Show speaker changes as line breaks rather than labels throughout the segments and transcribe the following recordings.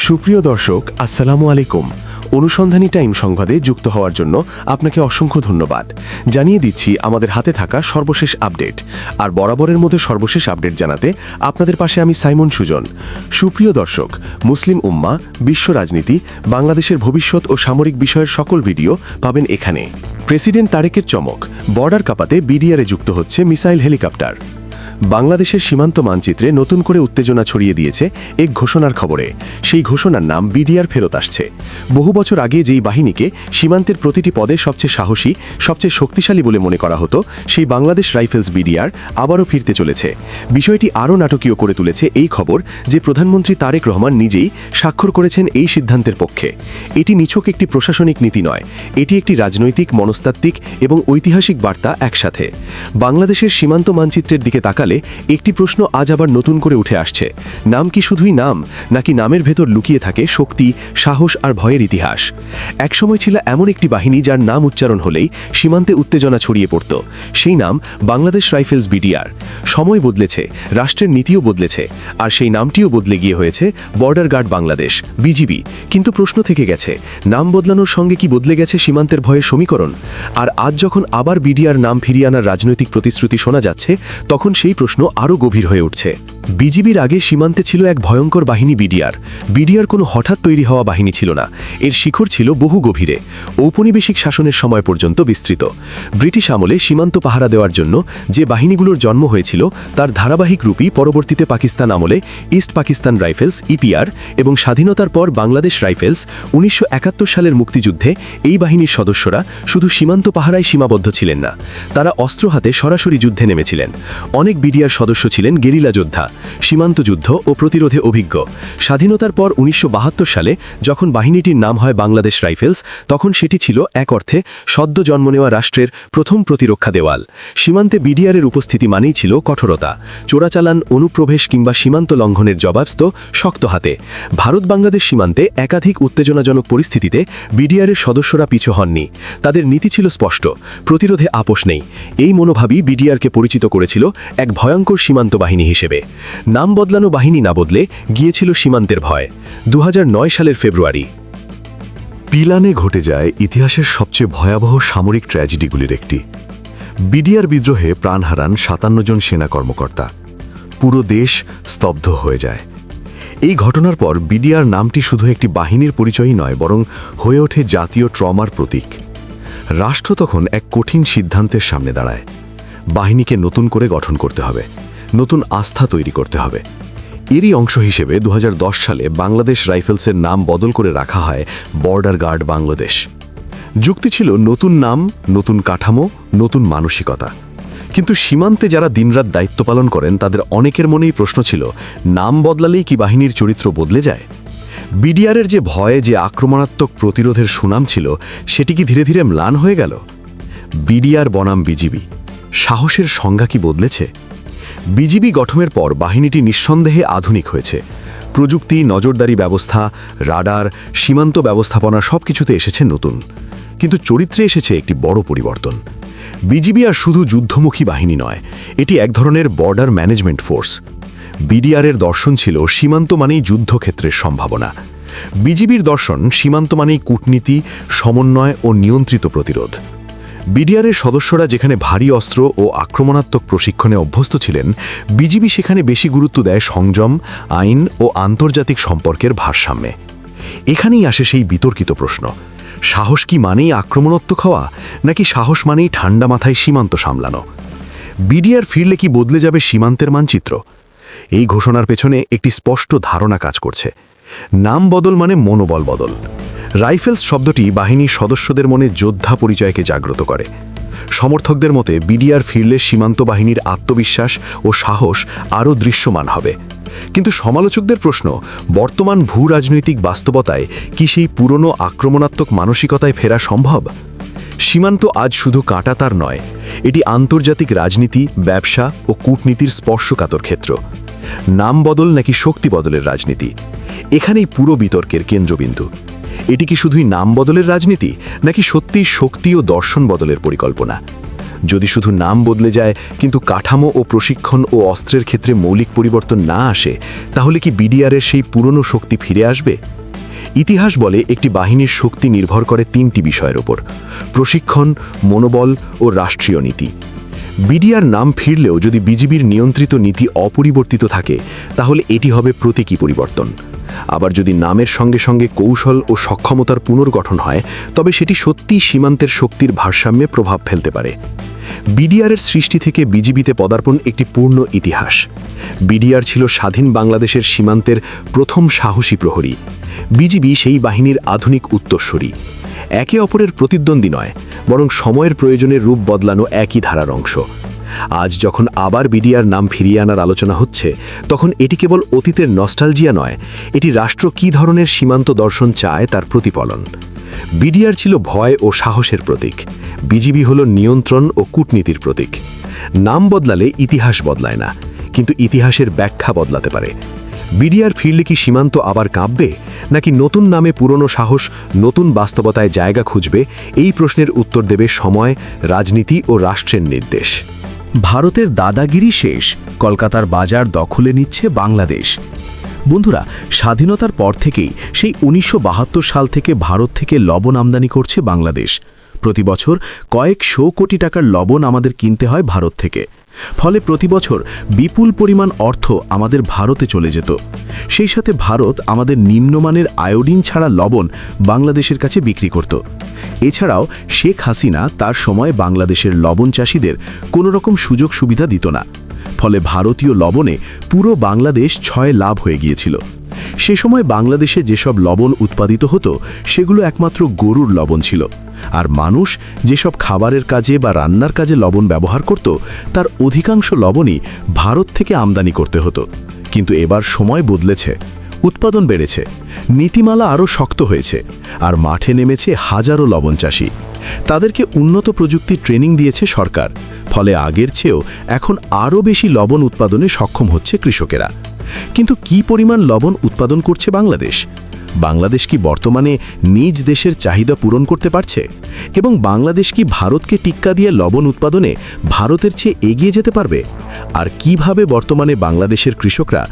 সুপ্রিয় দর্শক, আসসালামু আলাইকুম। অনুসন্ধানী টাইম সংবাদে যুক্ত হওয়ার জন্য আপনাকে অসংখ্য ধন্যবাদ। জানিয়ে দিচ্ছি আমাদের হাতে থাকা সর্বশেষ আপডেট। আর বরাবরের মধ্যে সর্বশেষ আপডেট জানাতে আপনাদের পাশে আমি সাইমন সুজন। সুপ্রিয় দর্শক, মুসলিম উম্মাহ, বিশ্ব রাজনীতি, বাংলাদেশের ভবিষ্যৎ ও সামরিক বিষয়ের সকল ভিডিও পাবেন এখানে। প্রেসিডেন্ট তারেকের চমক, বর্ডার কাঁপাতে বিডিআরে যুক্ত হচ্ছে মিসাইল হেলিকপ্টার। বাংলাদেশের সীমান্ত মানচিত্রে নতুন করে উত্তেজনা ছড়িয়ে দিয়েছে এক ঘোষণার খবরে। সেই ঘোষণার নাম বিডিআর ফেরত আসছে। বহু বছর আগে যেই বাহিনীকে সীমান্তের প্রতিটি পদে সবচেয়ে সাহসী, সবচেয়ে শক্তিশালী বলে মনে করা হতো, সেই বাংলাদেশ রাইফেলস বিডিআর আবারও ফিরতে চলেছে। বিষয়টি আরও নাটকীয় করে তুলেছে এই খবর যে প্রধানমন্ত্রী তারেক রহমান নিজেই স্বাক্ষর করেছেন এই সিদ্ধান্তের পক্ষে। এটি নিছক একটি প্রশাসনিক নীতি নয়, এটি একটি রাজনৈতিক, মনস্তাত্ত্বিক এবং ঐতিহাসিক বার্তা একসাথে। বাংলাদেশের সীমান্ত মানচিত্রের দিকে তাকালে একটি প্রশ্ন আজ আবার নতুন করে উঠে আসছে। নাম কি শুধুই নাম, নাকি নামের ভেতর লুকিয়ে থাকে শক্তি, সাহস আর ভয়ের ইতিহাস? একসময় ছিল এমন একটি বাহিনী যার নাম উচ্চারণ হলেই সীমান্তে উত্তেজনা ছড়িয়ে পড়ত। সেই নাম বাংলাদেশ রাইফেলস বিডিআর। সময় বদলেছে, রাষ্ট্রের নীতিও বদলেছে, আর সেই নামটিও বদলে গিয়ে হয়েছে বর্ডার গার্ড বাংলাদেশ, বিজিবি। কিন্তু প্রশ্ন থেকে গেছে, নাম বদলানোর সঙ্গে কি বদলে গেছে সীমান্তের ভয়ের সমীকরণ? আর আজ যখন আবার বিডিআর নাম ফিরিয়ে আনার রাজনৈতিক প্রতিশ্রুতি শোনা যাচ্ছে, তখন সেই প্রশ্ন আরও গভীর হয়ে উঠছে। বিজিবির আগে সীমান্তে ছিল এক ভয়ঙ্কর বাহিনী বিডিআর। বিডিআর কোনো হঠাৎ তৈরি হওয়া বাহিনী ছিল না, এর শিখর ছিল বহু গভীরে, ঔপনিবেশিক শাসনের সময় পর্যন্ত বিস্তৃত। ব্রিটিশ আমলে সীমান্ত পাহারা দেওয়ার জন্য যে বাহিনীগুলোর জন্ম হয়েছিল, তার ধারাবাহিক রূপই পরবর্তীতে পাকিস্তান আমলে ইস্ট পাকিস্তান রাইফেলস ইপিআর এবং স্বাধীনতার পর বাংলাদেশ রাইফেলস। 1971 সালের মুক্তিযুদ্ধে এই বাহিনীর সদস্যরা শুধু সীমান্ত পাহারায় সীমাবদ্ধ ছিলেন না, তারা অস্ত্র হাতে সরাসরি যুদ্ধে নেমেছিলেন। অনেক বিডিআর সদস্য ছিলেন গেরিলা যোদ্ধা, সীমান্ত যুদ্ধ ও প্রতিরোধে অভিজ্ঞ। স্বাধীনতার পর 1972 সালে যখন বাহিনীটির নাম হয় বাংলাদেশ রাইফেলস, তখন সেটি ছিল এক অর্থে সদ্য জন্ম নেওয়া রাষ্ট্রের প্রথম প্রতিরক্ষা দেওয়াল। সীমান্তে বিডিআরের উপস্থিতি মানেই ছিল কঠোরতা, চোরাচালান, অনুপ্রবেশ কিংবা সীমান্ত লঙ্ঘনের জবাবস্ত শক্ত হাতে। ভারত বাংলাদেশ সীমান্তে একাধিক উত্তেজনাজনক পরিস্থিতিতে বিডিআরের সদস্যরা পিছু হননি। তাদের নীতি ছিল স্পষ্ট, প্রতিরোধে আপোষ নেই। এই মনোভাবই বিডিআরকে পরিচিত করেছিল এক ভয়ঙ্কর সীমান্ত বাহিনী হিসেবে। নাম বদলানো বাহিনী না বদলে গিয়েছিল সীমান্তের ভয়। 2009 সালের ফেব্রুয়ারি
পিলানে ঘটে যায় ইতিহাসের সবচেয়ে ভয়াবহ সামরিক ট্র্যাজেডিগুলির একটি। বিডিআর বিদ্রোহে প্রাণ হারান 57 জন সেনা কর্মকর্তা। পুরো দেশ স্তব্ধ হয়ে যায়। এই ঘটনার পর বিডিআর নামটি শুধু একটি বাহিনীর পরিচয়ই নয়, বরং হয়ে ওঠে জাতীয় ট্রমার প্রতীক। রাষ্ট্র তখন এক কঠিন সিদ্ধান্তের সামনে দাঁড়ায়। বাহিনীকে নতুন করে গঠন করতে হবে, নতুন আস্থা তৈরি করতে হবে। এরই অংশ হিসেবে 2010 সালে বাংলাদেশ রাইফেলসের নাম বদল করে রাখা হয় বর্ডার গার্ড বাংলাদেশ। যুক্তি ছিল নতুন নাম, নতুন কাঠামো, নতুন মানসিকতা। কিন্তু সীমান্তে যারা দিনরাত দায়িত্ব পালন করেন, তাদের অনেকের মনেই প্রশ্ন ছিল, নাম বদলালেই কি বাহিনীর চরিত্র বদলে যায়? বিডিআরের যে ভয়, যে আক্রমণাত্মক প্রতিরোধের সুনাম ছিল, সেটি কি ধীরে ধীরে ম্লান হয়ে গেল? বিডিআর বনাম বিজিবি, সাহসের সংজ্ঞা কি বদলেছে? বিজিবি গঠনের পর বাহিনীটি নিঃসন্দেহে আধুনিক হয়েছে। প্রযুক্তি, নজরদারি ব্যবস্থা, রাডার, সীমান্ত ব্যবস্থাপনা সবকিছুতে এসেছে নতুন। কিন্তু চরিত্রে এসেছে একটি বড় পরিবর্তন। বিজিবি আর শুধু যুদ্ধমুখী বাহিনী নয়, এটি এক ধরনের বর্ডার ম্যানেজমেন্ট ফোর্স। বিডিআরের দর্শন ছিল সীমান্ত মানেই যুদ্ধক্ষেত্রের সম্ভাবনা। বিজিবির দর্শন সীমান্ত মানেই কূটনীতি, সমন্বয় ও নিয়ন্ত্রিত প্রতিরোধ। বিডিআরের সদস্যরা যেখানে ভারী অস্ত্র ও আক্রমণাত্মক প্রশিক্ষণে অভ্যস্ত ছিলেন, বিজিবি সেখানে বেশি গুরুত্ব দেয় সংযম, আইন ও আন্তর্জাতিক সম্পর্কের ভারসাম্যে। এখানেই আসে সেই বিতর্কিত প্রশ্ন, সাহস কি মানেই আক্রমণাত্মক হওয়া, নাকি সাহস মানেই ঠান্ডা মাথায় সীমান্ত সামলানো? বিডিআর ফিরলে কি বদলে যাবে সীমান্তের মানচিত্র? এই ঘোষণার পেছনে একটি স্পষ্ট ধারণা কাজ করছে। নাম বদল মানে মনোবল বদল। রাইফেলস শব্দটি বাহিনীর সদস্যদের মনে যোদ্ধা পরিচয়কে জাগ্রত করে। সমর্থকদের মতে বিডিআর ফিরলে সীমান্ত বাহিনীর আত্মবিশ্বাস ও সাহস আরও দৃশ্যমান হবে। কিন্তু সমালোচকদের প্রশ্ন, বর্তমান ভূ রাজনৈতিক বাস্তবতায় কি সেই পুরনো আক্রমণাত্মক মানসিকতায় ফেরা সম্ভব? সীমান্ত আজ শুধু কাঁটাতার নয়, এটি আন্তর্জাতিক রাজনীতি, ব্যবসা ও কূটনীতির স্পর্শকাতর ক্ষেত্র। নাম বদল নাকি শক্তি বদলের রাজনীতি, এখানেই পুরো বিতর্কের কেন্দ্রবিন্দু। এটি কি শুধুই নাম বদলের রাজনীতি, নাকি সত্যিই শক্তি ও দর্শন বদলের পরিকল্পনা? যদি শুধু নাম বদলে যায় কিন্তু কাঠামো ও প্রশিক্ষণ ও অস্ত্রের ক্ষেত্রে মৌলিক পরিবর্তন না আসে, তাহলে কি বিডিআরের সেই পুরনো শক্তি ফিরে আসবে? ইতিহাস বলে একটি বাহিনীর শক্তি নির্ভর করে 3টি বিষয়ের ওপর: প্রশিক্ষণ, মনোবল ও রাষ্ট্রীয় নীতি। বিডিআর নাম ফিরলেও যদি বিজিবির নিয়ন্ত্রিত নীতি অপরিবর্তিত থাকে, তাহলে এটি হবে প্রতীকী পরিবর্তন। আবার যদি নামের সঙ্গে সঙ্গে কৌশল ও সক্ষমতার পুনর্গঠন হয়, তবে সেটি সত্যিই সীমান্তের শক্তির ভারসাম্যে প্রভাব ফেলতে পারে। বিডিআরের সৃষ্টি থেকে বিজিবিতে পদার্পণ একটি পূর্ণ ইতিহাস। বিডিআর ছিল স্বাধীন বাংলাদেশের সীমান্তের প্রথম সাহসী প্রহরী। বিজিবি সেই বাহিনীর আধুনিক উত্তরসূরি। একে অপরের প্রতিদ্বন্দ্বী নয়, বরং সময়ের প্রয়োজনের রূপ বদলানো একই ধারার অংশ। আজ যখন আবার বিডিআর নাম ফিরিয়ে আনার আলোচনা হচ্ছে, তখন এটি কেবল অতীতের নস্টালজিয়া নয়, এটি রাষ্ট্র কী ধরনের সীমান্ত দর্শন চায় তার প্রতিফলন। বিডিআর ছিল ভয় ও সাহসের প্রতীক, বিজিবি হল নিয়ন্ত্রণ ও কূটনীতির প্রতীক। নাম বদলালে ইতিহাস বদলায় না, কিন্তু ইতিহাসের ব্যাখ্যা বদলাতে পারে। বিডিআর ফিরলে কি সীমান্ত আবার কাঁপবে, নাকি নতুন নামে পুরনো সাহস নতুন বাস্তবতায় জায়গা খুঁজবে? এই প্রশ্নের উত্তর দেবে সময়, রাজনীতি ও রাষ্ট্রের নির্দেশ।
ভারতের দাদাগিরি শেষ, কলকাতার বাজার দখলে নিচ্ছে বাংলাদেশ। বন্ধুরা, স্বাধীনতার পর থেকেই সেই 1972 সাল থেকে ভারত থেকে লবণ আমদানি করছে বাংলাদেশ। প্রতি বছর কয়েকশো কোটি টাকার লবণ আমাদের কিনতে হয় ভারত থেকে। ফলে প্রতি বছর বিপুল পরিমাণ অর্থ আমাদের ভারতে চলে যেত। সেই সাথে ভারত আমাদের নিম্নমানের আয়োডিন ছাড়া লবণ বাংলাদেশের কাছে বিক্রি করত। এছাড়াও শেখ হাসিনা তার সময় বাংলাদেশের লবণ চাষিদের কোনো রকম সুযোগ সুবিধা দিত না। ফলে ভারতীয় লবণে পুরো বাংলাদেশ 6 লাভ হয়ে গিয়েছিল। সে সময় বাংলাদেশে যেসব লবণ উৎপাদিত হতো, সেগুলো একমাত্র গরুর লবণ ছিল। আর মানুষ যেসব খাবারের কাজে বা রান্নার কাজে লবণ ব্যবহার করত, তার অধিকাংশ লবণই ভারত থেকে আমদানি করতে হতো। কিন্তু এবার সময় বদলেছে, উৎপাদন বেড়েছে, নীতিমালা আরও শক্ত হয়েছে, আর মাঠে নেমেছে হাজারো লবণ চাষি। তাদেরকে উন্নত প্রযুক্তির ট্রেনিং দিয়েছে সরকার। ফলে আগের চেয়েও এখন আরও বেশি লবণ উৎপাদনে সক্ষম হচ্ছে কৃষকেরা। কিন্তু কী পরিমাণ লবণ উৎপাদন করছে বাংলাদেশ? বাংলাদেশ কি বর্তমানে নিজ দেশের চাহিদা পূরণ করতে পারছে? এবং বাংলাদেশ কি ভারতকে টিক্কা দিয়ে লবণ উৎপাদনে ভারতের চেয়ে এগিয়ে যেতে পারবে? আর কিভাবে বর্তমানে বাংলাদেশের কৃষকরা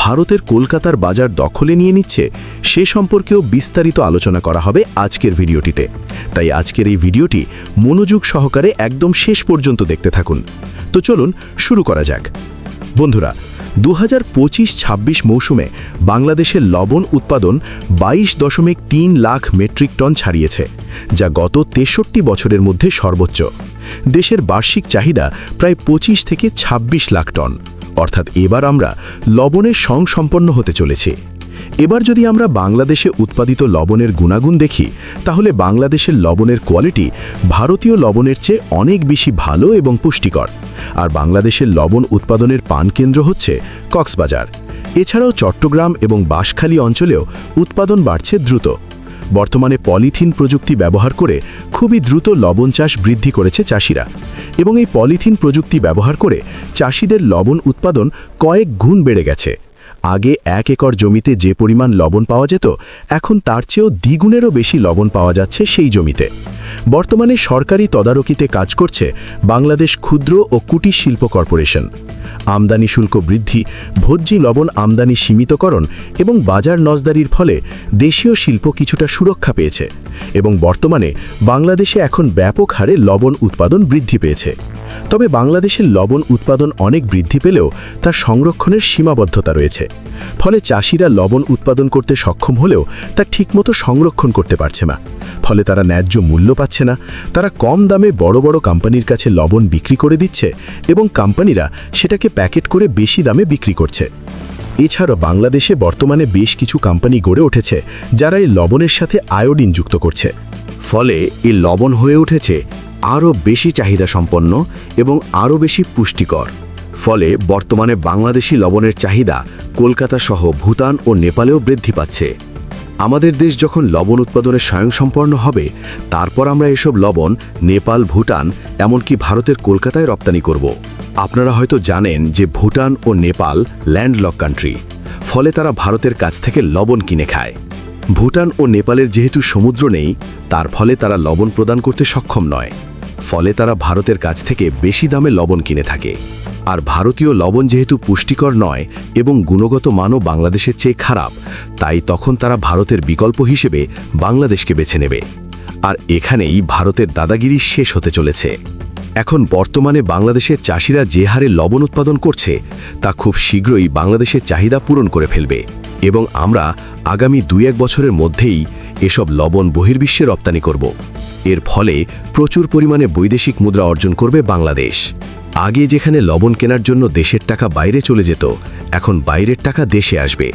ভারতের কলকাতার বাজার দখলে নিয়ে নিচ্ছে, সে সম্পর্কেও বিস্তারিত আলোচনা করা হবে আজকের ভিডিওটিতে। তাই আজকের এই ভিডিওটি মনোযোগ সহকারে একদম শেষ পর্যন্ত দেখতে থাকুন। তো চলুন শুরু করা যাক। বন্ধুরা, 2025-26 মৌসুমে বাংলাদেশের লবণ উৎপাদন 22.3 লাখ মেট্রিক টন ছাড়িয়েছে, যা গত 63 বছরের মধ্যে সর্বোচ্চ। দেশের বার্ষিক চাহিদা প্রায় 25 থেকে 26 লাখ টন। অর্থাৎ এবার আমরা লবণের সংসম্পন্ন হতে চলেছি। এবার যদি আমরা বাংলাদেশে উৎপাদিত লবণের গুণাগুণ দেখি, তাহলে বাংলাদেশের লবণের কোয়ালিটি ভারতীয় লবণের চেয়ে অনেক বেশি ভালো এবং পুষ্টিকর। আর বাংলাদেশের লবণ উৎপাদনের প্রাণকেন্দ্র হচ্ছে কক্সবাজার। এছাড়াও চট্টগ্রাম এবং বাঁশখালী অঞ্চলেও উৎপাদন বাড়ছে দ্রুত। বর্তমানে পলিথিন প্রযুক্তি ব্যবহার করে খুবই দ্রুত লবণ চাষ বৃদ্ধি করেছে চাষিরা, এবং এই পলিথিন প্রযুক্তি ব্যবহার করে চাষিদের লবণ উৎপাদন কয়েক গুণ বেড়ে গেছে। আগে 1 একর জমিতে যে পরিমাণ লবণ পাওয়া যেত, এখন তার চেয়েও দ্বিগুণেরও বেশি লবণ পাওয়া যাচ্ছে সেই জমিতে। বর্তমানে সরকারি তদারকিতে কাজ করছে বাংলাদেশ ক্ষুদ্র ও কুটির শিল্প কর্পোরেশন। আমদানি শুল্ক বৃদ্ধি, ভোজ্য লবণ আমদানি সীমিতকরণ এবং বাজার নজদারির ফলে দেশীয় শিল্প কিছুটা সুরক্ষা পেয়েছে, এবং বর্তমানে বাংলাদেশে এখন ব্যাপক হারে লবণ উৎপাদন বৃদ্ধি পেয়েছে। তবে বাংলাদেশের লবণ উৎপাদন অনেক বৃদ্ধি পেলেও তার সংরক্ষণের সীমাবদ্ধতা রয়েছে। ফলে চাষিরা লবণ উৎপাদন করতে সক্ষম হলেও তা ঠিকমতো সংরক্ষণ করতে পারছে না। ফলে তারা ন্যায্য মূল্য পাচ্ছে না। তারা কম দামে বড় বড় কোম্পানির কাছে লবণ বিক্রি করে দিচ্ছে, এবং কোম্পানিরা সেটাকে প্যাকেট করে বেশি দামে বিক্রি করছে। এছাড়াও বাংলাদেশে বর্তমানে বেশ কিছু কোম্পানি গড়ে উঠেছে যারা এই লবণের সাথে আয়োডিন যুক্ত করছে।
ফলে এই লবণ হয়ে উঠেছে আরও বেশি চাহিদা সম্পন্ন এবং আরও বেশি পুষ্টিকর। ফলে বর্তমানে বাংলাদেশি লবণের চাহিদা কলকাতা সহ ভুটান ও নেপালেও বৃদ্ধি পাচ্ছে। আমাদের দেশ যখন লবণ উৎপাদনে স্বয়ংসম্পন্ন হবে, তারপর আমরা এসব লবণ নেপাল, ভুটান, এমনকি ভারতের কলকাতায় রপ্তানি করব। আপনারা হয়তো জানেন যে ভুটান ও নেপাল ল্যান্ডলক কান্ট্রি, ফলে তারা ভারতের কাছ থেকে লবণ কিনে খায়। ভুটান ও নেপালের যেহেতু সমুদ্র নেই, তার ফলে তারা লবণ প্রদান করতে সক্ষম নয়। ফলে তারা ভারতের কাছ থেকে বেশি দামে লবণ কিনে থাকে। আর ভারতীয় লবণ যেহেতু পুষ্টিকর নয় এবং গুণগত মানও বাংলাদেশের চেয়ে খারাপ, তাই তখন তারা ভারতের বিকল্প হিসেবে বাংলাদেশকে বেছে নেবে। আর এখানেই ভারতের দাদাগিরি শেষ হতে চলেছে। এখন বর্তমানে বাংলাদেশের চাষিরা যে হারে লবণ উৎপাদন করছে তা খুব শীঘ্রই বাংলাদেশের চাহিদা পূরণ করে ফেলবে এবং আমরা আগামী 2-1 বছরের মধ্যেই এসব লবণ বহির্বিশ্বে রপ্তানি করব। এর ফলে প্রচুর পরিমাণে বৈদেশিক মুদ্রা অর্জন করবে বাংলাদেশ। আগে যেখানে লবণ কেনার জন্য দেশের টাকা বাইরে চলে যেত, এখন বাইরের টাকা দেশে আসবে।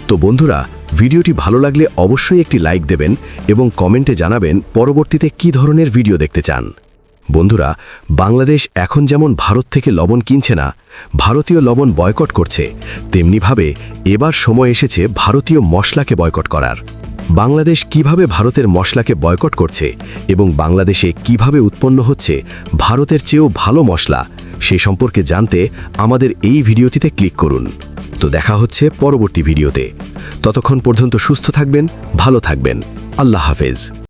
তো বন্ধুরা, ভিডিওটি ভালো লাগলে অবশ্যই একটি লাইক দেবেন এবং কমেন্টে জানাবেন পরবর্তীতে কী ধরনের ভিডিও দেখতে চান। বন্ধুরা, বাংলাদেশ এখন যেমন ভারত থেকে লবণ কিনছে না, ভারতীয় লবণ বয়কট করছে, তেমনিভাবে এবার সময় এসেছে ভারতীয় মশলাকে বয়কট করার। বাংলাদেশ কিভাবে ভারতের মশলাকে বয়কট করছে এবং বাংলাদেশে কিভাবে উৎপন্ন হচ্ছে ভারতের চেয়েও ভালো মশলা, সে সম্পর্কে জানতে আমাদের এই ভিডিওটিতে ক্লিক করুন। তো দেখা হচ্ছে পরবর্তী ভিডিওতে। ততক্ষণ পর্যন্ত সুস্থ থাকবেন, ভালো থাকবেন। আল্লাহ হাফেজ।